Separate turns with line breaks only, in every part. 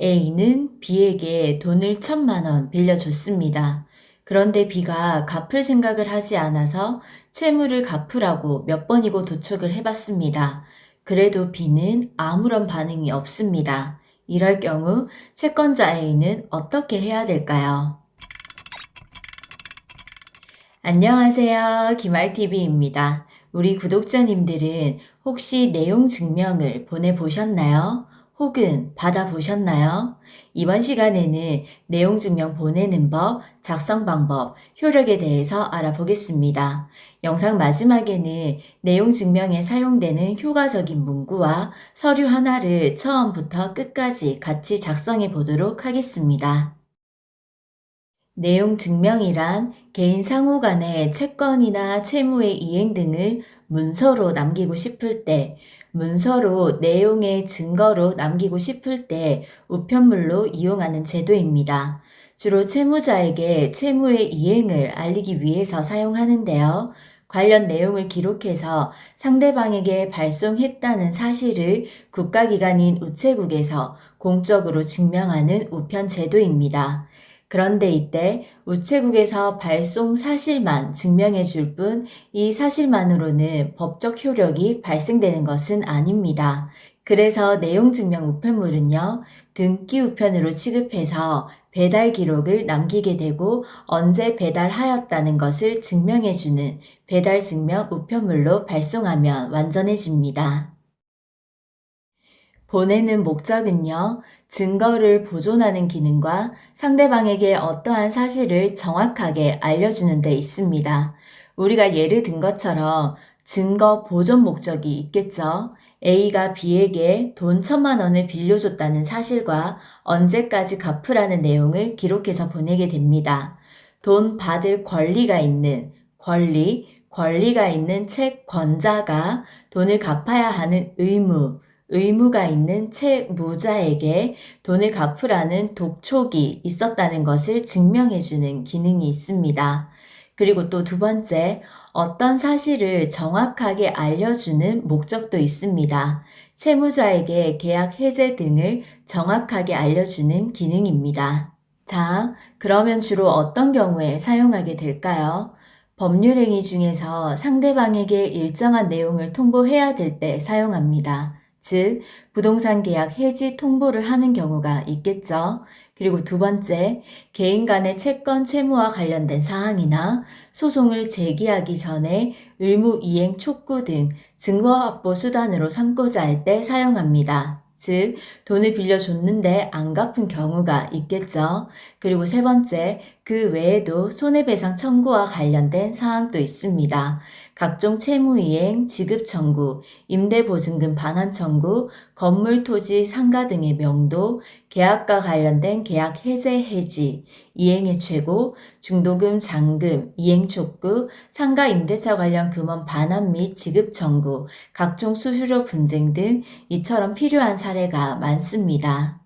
A는 B에게 돈을 1,000만 원 빌려줬습니다. 그런데 B가 갚을 생각을 하지 않아서 채무를 갚으라고 몇 번이고 도촉을 해봤습니다. 그래도 B는 아무런 반응이 없습니다. 이럴 경우 채권자 A는 어떻게 해야 될까요? 안녕하세요. 김알TV입니다. 우리 구독자님들은 혹시 내용 증명을 보내보셨나요? 혹은 받아보셨나요? 이번 시간에는 내용 증명 보내는 법, 작성 방법, 효력에 대해서 알아보겠습니다. 영상 마지막에는 내용 증명에 사용되는 효과적인 문구와 서류 하나를 처음부터 끝까지 같이 작성해 보도록 하겠습니다. 내용 증명이란 개인 상호 간의 채권이나 채무의 이행 등을 문서로 남기고 싶을 때, 문서로 내용의 증거로 남기고 싶을 때 우편물로 이용하는 제도입니다. 주로 채무자에게 채무의 이행을 알리기 위해서 사용하는데요. 관련 내용을 기록해서 상대방에게 발송했다는 사실을 국가기관인 우체국에서 공적으로 증명하는 우편 제도입니다. 그런데 이때 우체국에서 발송 사실만 증명해 줄 뿐 이 사실만으로는 법적 효력이 발생되는 것은 아닙니다. 그래서 내용 증명 우편물은요, 등기 우편으로 취급해서 배달 기록을 남기게 되고 언제 배달하였다는 것을 증명해 주는 배달 증명 우편물로 발송하면 완전해집니다. 보내는 목적은요, 증거를 보존하는 기능과 상대방에게 어떠한 사실을 정확하게 알려주는 데 있습니다. 우리가 예를 든 것처럼 증거 보존 목적이 있겠죠. A가 B에게 돈 1,000만 원을 빌려줬다는 사실과 언제까지 갚으라는 내용을 기록해서 보내게 됩니다. 돈 받을 권리가 있는 권리가 있는 채권자가 돈을 갚아야 하는 의무가 있는 채무자에게 돈을 갚으라는 독촉이 있었다는 것을 증명해주는 기능이 있습니다. 그리고 또 두 번째, 어떤 사실을 정확하게 알려주는 목적도 있습니다. 채무자에게 계약 해제 등을 정확하게 알려주는 기능입니다. 자, 그러면 주로 어떤 경우에 사용하게 될까요? 법률행위 중에서 상대방에게 일정한 내용을 통보해야 될 때 사용합니다. 즉, 부동산 계약 해지 통보를 하는 경우가 있겠죠. 그리고 두 번째, 개인 간의 채권 채무와 관련된 사항이나 소송을 제기하기 전에 의무 이행 촉구 등 증거 확보 수단으로 삼고자 할 때 사용합니다. 즉, 돈을 빌려줬는데 안 갚은 경우가 있겠죠. 그리고 세 번째, 그 외에도 손해배상 청구와 관련된 사항도 있습니다. 각종 채무이행, 지급 청구, 임대보증금 반환 청구, 건물, 토지, 상가 등의 명도, 계약과 관련된 계약 해제 해지, 이행의 최고, 중도금, 잔금, 이행 촉구, 상가 임대차 관련 금원 반환 및 지급 청구, 각종 수수료 분쟁 등 이처럼 필요한 사례가 많습니다.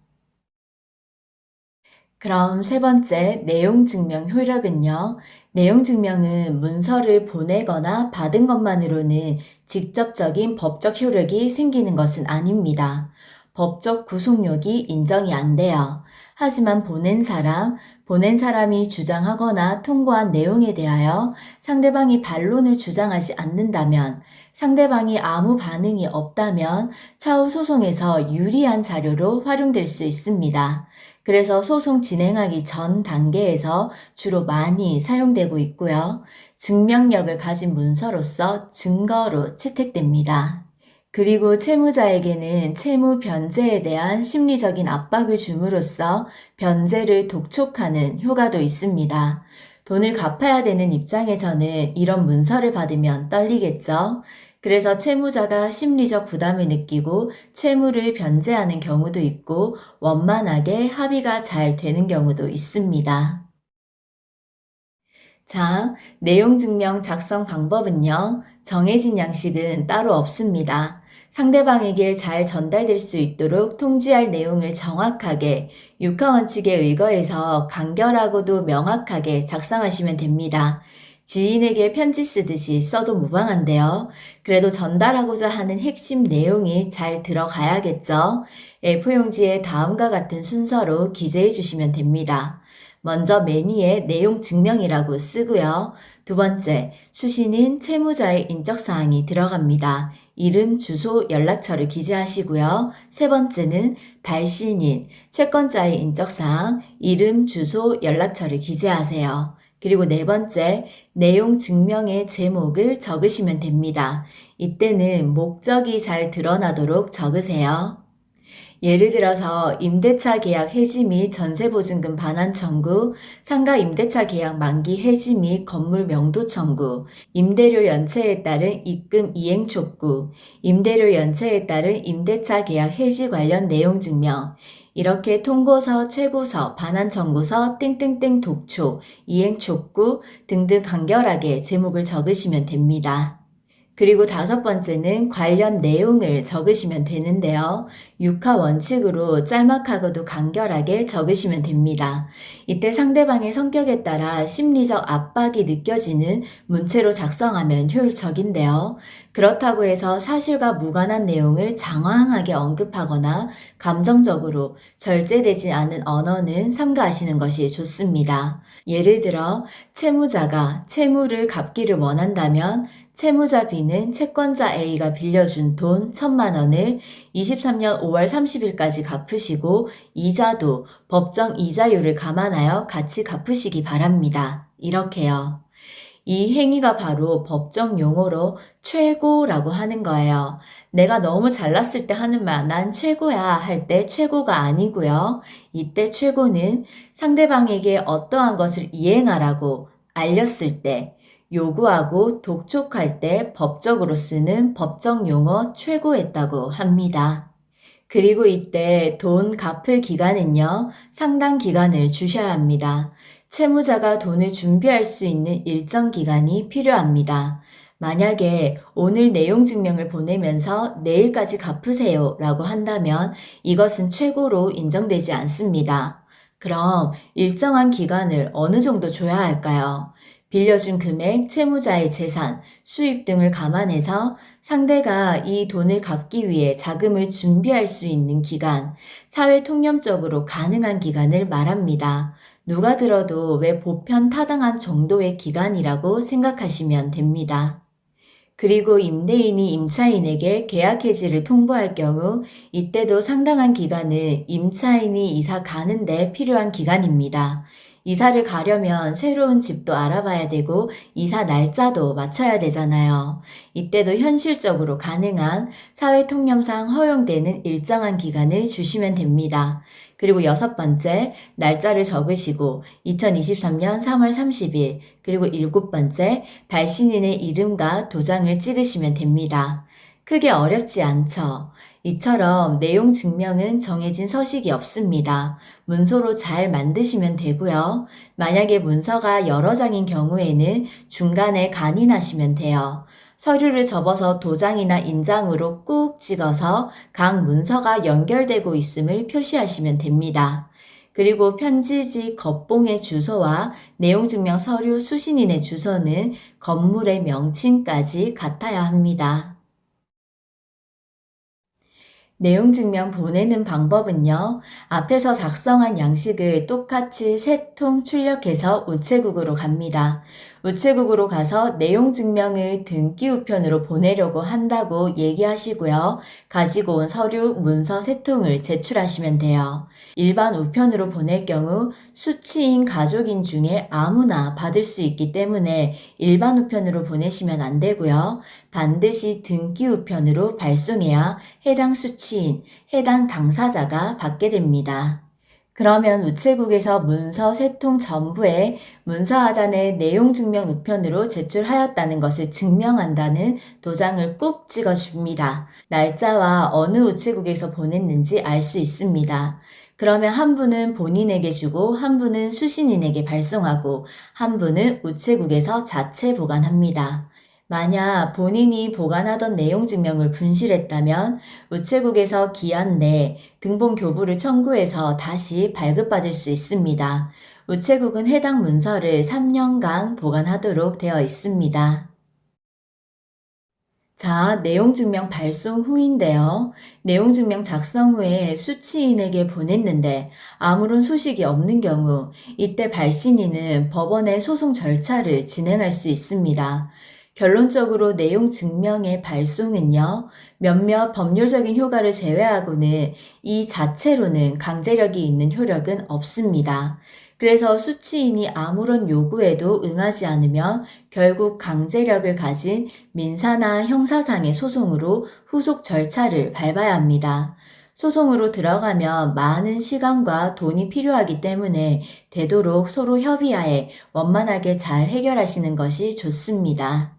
그럼 세 번째, 내용 증명 효력은요. 내용 증명은 문서를 보내거나 받은 것만으로는 직접적인 법적 효력이 생기는 것은 아닙니다. 법적 구속력이 인정이 안 돼요. 하지만 보낸 사람이 주장하거나 통보한 내용에 대하여 상대방이 반론을 주장하지 않는다면, 상대방이 아무 반응이 없다면 차후 소송에서 유리한 자료로 활용될 수 있습니다. 그래서 소송 진행하기 전 단계에서 주로 많이 사용되고 있고요. 증명력을 가진 문서로서 증거로 채택됩니다. 그리고 채무자에게는 채무 변제에 대한 심리적인 압박을 줌으로써 변제를 독촉하는 효과도 있습니다. 돈을 갚아야 되는 입장에서는 이런 문서를 받으면 떨리겠죠. 그래서 채무자가 심리적 부담을 느끼고 채무를 변제하는 경우도 있고 원만하게 합의가 잘 되는 경우도 있습니다. 자, 내용 증명 작성 방법은요, 정해진 양식은 따로 없습니다. 상대방에게 잘 전달될 수 있도록 통지할 내용을 정확하게 육하 원칙에 의거해서 간결하고도 명확하게 작성하시면 됩니다. 지인에게 편지 쓰듯이 써도 무방한데요. 그래도 전달하고자 하는 핵심 내용이 잘 들어가야겠죠. A4용지에 다음과 같은 순서로 기재해 주시면 됩니다. 먼저 맨 위에 내용 증명이라고 쓰고요. 두 번째, 수신인 채무자의 인적사항이 들어갑니다. 이름, 주소, 연락처를 기재하시고요. 세 번째는 발신인, 채권자의 인적사항, 이름, 주소, 연락처를 기재하세요. 그리고 네 번째, 내용 증명의 제목을 적으시면 됩니다. 이때는 목적이 잘 드러나도록 적으세요. 예를 들어서 임대차 계약 해지 및 전세보증금 반환 청구, 상가 임대차 계약 만기 해지 및 건물 명도 청구, 임대료 연체에 따른 입금 이행 촉구, 임대료 연체에 따른 임대차 계약 해지 관련 내용 증명, 이렇게 통고서, 최고서, 반환 청구서, 땡땡땡 독촉, 이행 촉구 등등 간결하게 제목을 적으시면 됩니다. 그리고 다섯 번째는 관련 내용을 적으시면 되는데요. 육하 원칙으로 짤막하고도 간결하게 적으시면 됩니다. 이때 상대방의 성격에 따라 심리적 압박이 느껴지는 문체로 작성하면 효율적인데요. 그렇다고 해서 사실과 무관한 내용을 장황하게 언급하거나 감정적으로 절제되지 않은 언어는 삼가하시는 것이 좋습니다. 예를 들어 채무자가 채무를 갚기를 원한다면 채무자 B는 채권자 A가 빌려준 돈 1,000만 원을 23년 5월 30일까지 갚으시고 이자도 법정 이자율을 감안하여 같이 갚으시기 바랍니다. 이렇게요. 이 행위가 바로 법정 용어로 최고라고 하는 거예요. 내가 너무 잘났을 때 하는 말, 난 최고야 할 때 최고가 아니고요. 이때 최고는 상대방에게 어떠한 것을 이행하라고 알렸을 때, 요구하고 독촉할 때 법적으로 쓰는 법정 용어 최고했다고 합니다. 그리고 이때 돈 갚을 기간은요, 상당 기간을 주셔야 합니다. 채무자가 돈을 준비할 수 있는 일정 기간이 필요합니다. 만약에 오늘 내용 증명을 보내면서 내일까지 갚으세요 라고 한다면 이것은 최고로 인정되지 않습니다. 그럼 일정한 기간을 어느 정도 줘야 할까요? 빌려준 금액, 채무자의 재산, 수입 등을 감안해서 상대가 이 돈을 갚기 위해 자금을 준비할 수 있는 기간, 사회 통념적으로 가능한 기간을 말합니다. 누가 들어도 왜 보편 타당한 정도의 기간이라고 생각하시면 됩니다. 그리고 임대인이 임차인에게 계약 해지를 통보할 경우 이때도 상당한 기간은 임차인이 이사 가는데 필요한 기간입니다. 이사를 가려면 새로운 집도 알아봐야 되고 이사 날짜도 맞춰야 되잖아요. 이때도 현실적으로 가능한 사회 통념상 허용되는 일정한 기간을 주시면 됩니다. 그리고 여섯 번째, 날짜를 적으시고 2023년 3월 30일, 그리고 일곱 번째, 발신인의 이름과 도장을 찍으시면 됩니다. 크게 어렵지 않죠? 이처럼 내용 증명은 정해진 서식이 없습니다. 문서로 잘 만드시면 되고요. 만약에 문서가 여러 장인 경우에는 중간에 간인하시면 돼요. 서류를 접어서 도장이나 인장으로 꾹 찍어서 각 문서가 연결되고 있음을 표시하시면 됩니다. 그리고 편지지 겉봉의 주소와 내용증명 서류 수신인의 주소는 건물의 명칭까지 같아야 합니다. 내용 증명 보내는 방법은요. 앞에서 작성한 양식을 똑같이 3통 출력해서 우체국으로 갑니다. 우체국으로 가서 내용 증명을 등기 우편으로 보내려고 한다고 얘기하시고요. 가지고 온 서류, 문서 3통을 제출하시면 돼요. 일반 우편으로 보낼 경우 수취인 가족인 중에 아무나 받을 수 있기 때문에 일반 우편으로 보내시면 안 되고요. 반드시 등기 우편으로 발송해야 해당 수취인, 해당 당사자가 받게 됩니다. 그러면 우체국에서 문서 3통 전부에 문서 하단에 내용 증명 우편으로 제출하였다는 것을 증명한다는 도장을 꼭 찍어줍니다. 날짜와 어느 우체국에서 보냈는지 알 수 있습니다. 그러면 한 분은 본인에게 주고 한 분은 수신인에게 발송하고 한 분은 우체국에서 자체 보관합니다. 만약 본인이 보관하던 내용 증명을 분실했다면 우체국에서 기한 내 등본 교부를 청구해서 다시 발급받을 수 있습니다. 우체국은 해당 문서를 3년간 보관하도록 되어 있습니다. 자, 내용증명 발송 후인데요. 내용증명 작성 후에 수취인에게 보냈는데 아무런 소식이 없는 경우 이때 발신인은 법원의 소송 절차를 진행할 수 있습니다. 결론적으로 내용증명의 발송은요, 몇몇 법률적인 효과를 제외하고는 이 자체로는 강제력이 있는 효력은 없습니다. 그래서 수취인이 아무런 요구에도 응하지 않으면 결국 강제력을 가진 민사나 형사상의 소송으로 후속 절차를 밟아야 합니다. 소송으로 들어가면 많은 시간과 돈이 필요하기 때문에 되도록 서로 협의하에 원만하게 잘 해결하시는 것이 좋습니다.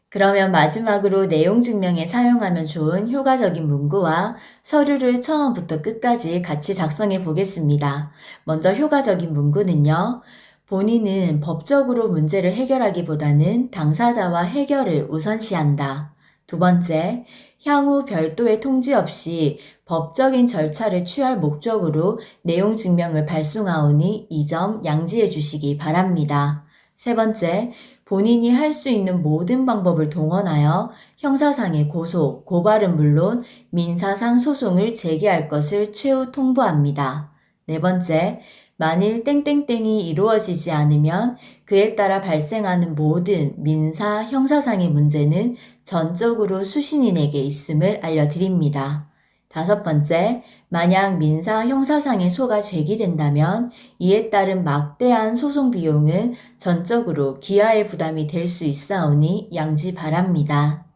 그러면 마지막으로 내용 증명에 사용하면 좋은 효과적인 문구와 서류를 처음부터 끝까지 같이 작성해 보겠습니다. 먼저 효과적인 문구는요. 본인은 법적으로 문제를 해결하기보다는 당사자와 해결을 우선시한다. 두 번째, 향후 별도의 통지 없이 법적인 절차를 취할 목적으로 내용 증명을 발송하오니 이 점 양지해 주시기 바랍니다. 세 번째, 본인이 할 수 있는 모든 방법을 동원하여 형사상의 고소, 고발은 물론 민사상 소송을 제기할 것을 최후 통보합니다. 네 번째, 만일 땡땡땡이 이루어지지 않으면 그에 따라 발생하는 모든 민사, 형사상의 문제는 전적으로 수신인에게 있음을 알려드립니다. 다섯 번째, 만약 민사, 형사상의 소가 제기된다면 이에 따른 막대한 소송 비용은 전적으로 기아의 부담이 될 수 있사오니 양지 바랍니다.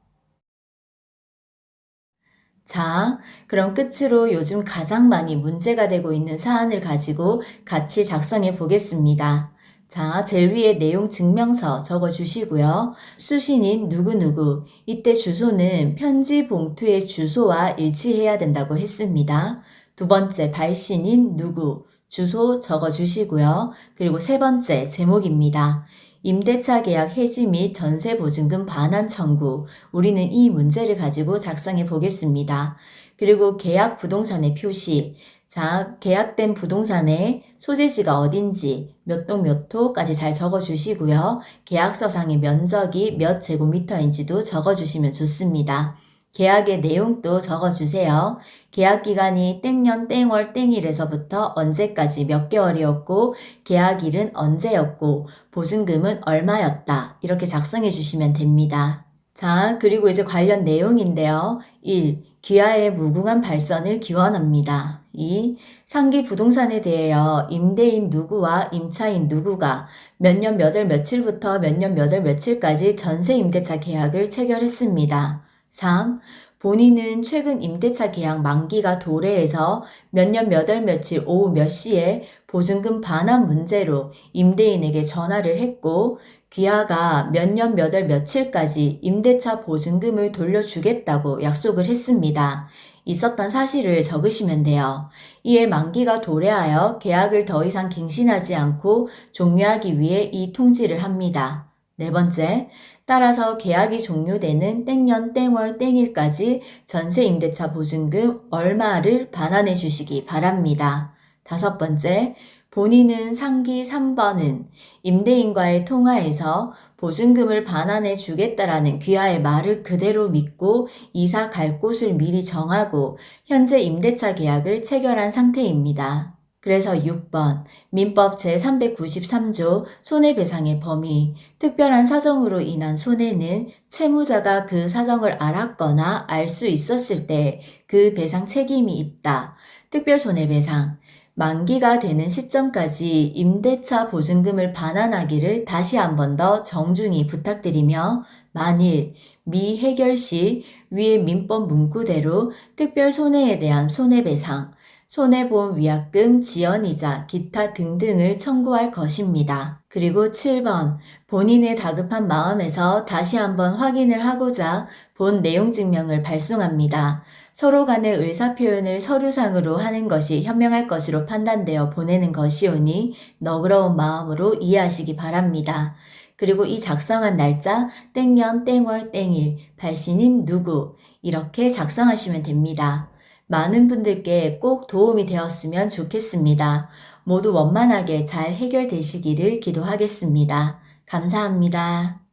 자, 그럼 끝으로 요즘 가장 많이 문제가 되고 있는 사안을 가지고 같이 작성해 보겠습니다. 자, 제일 위에 내용 증명서 적어 주시고요. 수신인 누구누구, 이때 주소는 편지 봉투의 주소와 일치해야 된다고 했습니다. 두 번째, 발신인 누구, 주소 적어 주시고요. 그리고 세 번째, 제목입니다. 임대차 계약 해지 및 전세보증금 반환 청구. 우리는 이 문제를 가지고 작성해 보겠습니다. 그리고 계약 부동산의 표시. 자, 계약된 부동산의 소재지가 어딘지, 몇 동 몇 호까지 잘 적어 주시고요. 계약서상의 면적이 몇 제곱미터인지도 적어 주시면 좋습니다. 계약의 내용도 적어 주세요. 계약 기간이 땡년 땡월 땡일에서부터 언제까지 몇 개월이었고, 계약일은 언제였고, 보증금은 얼마였다. 이렇게 작성해 주시면 됩니다. 자, 그리고 이제 관련 내용인데요. 1. 귀하의 무궁한 발전을 기원합니다. 2. 상기 부동산에 대하여 임대인 누구와 임차인 누구가 몇 년 몇 월 며칠부터 몇 년 몇 월 며칠까지 전세 임대차 계약을 체결했습니다. 3. 본인은 최근 임대차 계약 만기가 도래해서 몇 년 몇 월 며칠 오후 몇 시에 보증금 반환 문제로 임대인에게 전화를 했고 귀하가 몇 년 몇 월 며칠까지 임대차 보증금을 돌려주겠다고 약속을 했습니다. 있었던 사실을 적으시면 돼요. 이에 만기가 도래하여 계약을 더 이상 갱신하지 않고 종료하기 위해 이 통지를 합니다. 네 번째, 따라서 계약이 종료되는 땡년 땡월 땡일까지 전세 임대차 보증금 얼마를 반환해 주시기 바랍니다. 다섯 번째, 본인은 상기 3번은 임대인과의 통화에서 보증금을 반환해 주겠다라는 귀하의 말을 그대로 믿고 이사 갈 곳을 미리 정하고 현재 임대차 계약을 체결한 상태입니다. 그래서 6번 민법 제393조 손해배상의 범위 특별한 사정으로 인한 손해는 채무자가 그 사정을 알았거나 알 수 있었을 때 그 배상 책임이 있다. 특별손해배상 만기가 되는 시점까지 임대차 보증금을 반환하기를 다시 한 번 더 정중히 부탁드리며 만일 미해결 시 위의 민법 문구대로 특별손해에 대한 손해배상, 손해보험 위약금, 지연이자, 기타 등등을 청구할 것입니다. 그리고 7번 본인의 다급한 마음에서 다시 한번 확인을 하고자 본 내용 증명을 발송합니다. 서로 간의 의사표현을 서류상으로 하는 것이 현명할 것으로 판단되어 보내는 것이오니 너그러운 마음으로 이해하시기 바랍니다. 그리고 이 작성한 날짜 땡년 땡월 땡일 발신인 누구 이렇게 작성하시면 됩니다. 많은 분들께 꼭 도움이 되었으면 좋겠습니다. 모두 원만하게 잘 해결되시기를 기도하겠습니다. 감사합니다.